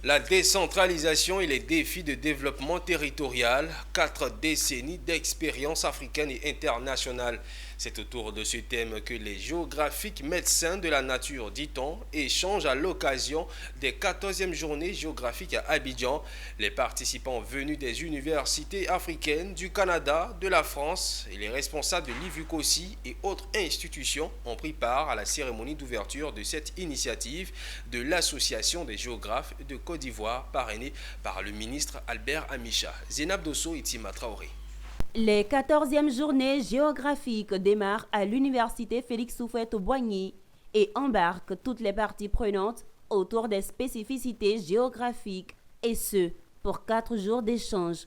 La décentralisation et les défis de développement territorial, 4 décennies d'expérience africaine et internationale. C'est autour de ce thème que les géographiques médecins de la nature, dit-on, échangent à l'occasion des 14e journées géographiques à Abidjan. Les participants venus des universités africaines, du Canada, de la France et les responsables de l'IVUCOSI et autres institutions ont pris part à la cérémonie d'ouverture de cette initiative de l'Association des géographes de Côte d'Ivoire, parrainé par le ministre Albert Amicha. Zénab Dosso et Tima Traoré. Les 14e journées géographiques démarrent à l'université Félix Houphouët-Boigny et embarquent toutes les parties prenantes autour des spécificités géographiques, et ce, pour 4 jours d'échange.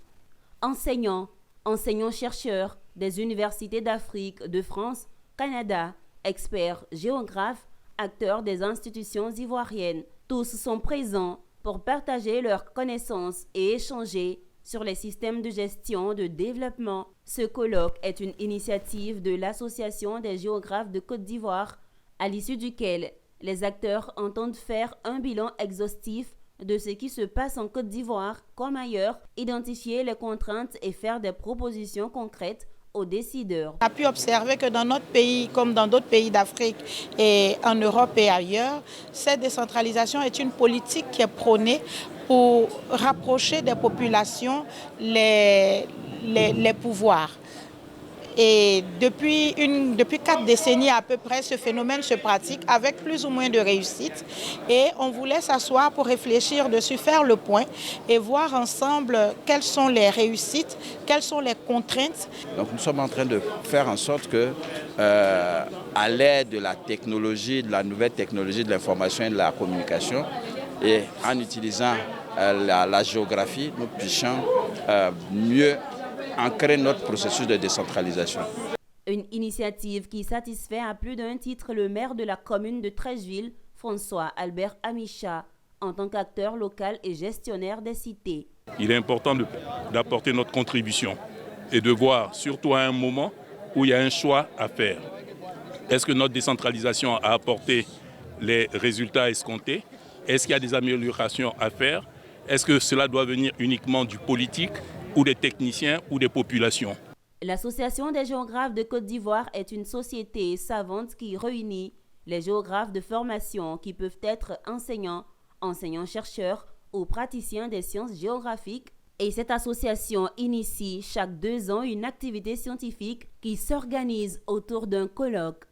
Enseignants, enseignants-chercheurs des universités d'Afrique, de France, Canada, experts géographes, acteurs des institutions ivoiriennes, tous sont présents pour partager leurs connaissances et échanger sur les systèmes de gestion de développement. Ce colloque est une initiative de l'Association des géographes de Côte d'Ivoire, à l'issue duquel les acteurs entendent faire un bilan exhaustif de ce qui se passe en Côte d'Ivoire comme ailleurs, identifier les contraintes et faire des propositions concrètes aux décideurs. On a pu observer que dans notre pays, comme dans d'autres pays d'Afrique et en Europe et ailleurs, cette décentralisation est une politique qui est prônée pour rapprocher des populations les pouvoirs. Et depuis 4 décennies à peu près, ce phénomène se pratique avec plus ou moins de réussite. Et on voulait s'asseoir pour réfléchir dessus, faire le point et voir ensemble quelles sont les réussites, quelles sont les contraintes. Donc nous sommes en train de faire en sorte que, à l'aide de la technologie, de la nouvelle technologie de l'information et de la communication, et en utilisant la géographie, nous puissions mieux ancrer notre processus de décentralisation. Une initiative qui satisfait à plus d'un titre le maire de la commune de Treichville, François Albert Amicha, en tant qu'acteur local et gestionnaire des cités. Il est important d'apporter notre contribution et de voir, surtout à un moment où il y a un choix à faire. Est-ce que notre décentralisation a apporté les résultats escomptés? Est-ce qu'il y a des améliorations à faire? Est-ce que cela doit venir uniquement du politique ou des techniciens ou des populations? L'Association des géographes de Côte d'Ivoire est une société savante qui réunit les géographes de formation qui peuvent être enseignants, enseignants-chercheurs ou praticiens des sciences géographiques. Et cette association initie chaque 2 ans une activité scientifique qui s'organise autour d'un colloque.